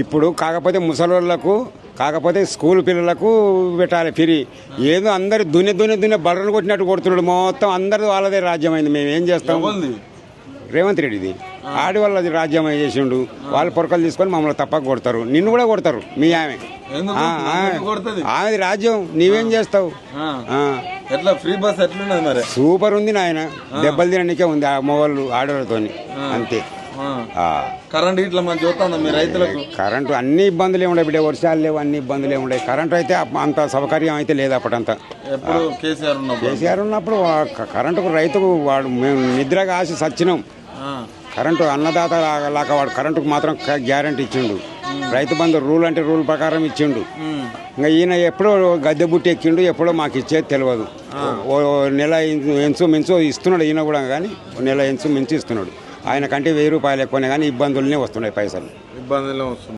ఇప్పుడు కాకపోతే ముసలోళ్ళకు కాకపోతే స్కూల్ పిల్లలకు పెట్టాలి ఫ్రీ. ఏదో అందరు దున్నే బర్రెలు కొట్టినట్టు కొడుతున్నాడు. మొత్తం అందరిది వాళ్ళదే రాజ్యం అయింది. మేము ఏం చేస్తాం? రేవంత్ రెడ్డిది ఆడి వాళ్ళది రాజ్యం చేసిండు. వాళ్ళు పొరకలు తీసుకొని మమ్మల్ని తప్పక కొడతారు. నిన్ను కూడా కొడతారు. మీ ఆమె ఆమెది రాజ్యం. నీవేం చేస్తావు? సూపర్ ఉంది నాయన. దెబ్బలు తినడానికే ఉంది ఆ మొగళ్ళు ఆడవాళ్ళతో అంతే. కరెంట్ ఇట్లా మనం చూస్తాం మీ రైతులకు. కరెంటు అన్ని ఇబ్బందులే ఉండే బిడ్డ. వర్షాలు లేవు, అన్ని ఇబ్బందులే ఉండే. కరెంటు అయితే అంత సౌకర్యం అయితే లేదు అప్పటంతా. కేసీఆర్ ఉన్నప్పుడు కరెంటుకు రైతుకు వాడు మేము నిద్రగా ఆశ సచ్చినాం. కరెంటు అన్నదాత లాగా వాడు కరెంటుకు మాత్రం గ్యారంటీ ఇచ్చిండు. రైతు బంధు రూల్ అంటే రూల్ ప్రకారం ఇచ్చిండు. ఇంకా ఈయన ఎప్పుడో గద్దె బుట్టి ఎక్కిండు. ఎప్పుడో మాకు ఇచ్చేది తెలియదు. ఓ నెల మించు ఇస్తున్నాడు ఈయన కూడా, కానీ నెల మించి ఇస్తున్నాడు. ఆయన కంటే 1000 రూపాయలు ఎక్కువనే కానీ ఇబ్బందులనే వస్తున్నాయి, పైసలు.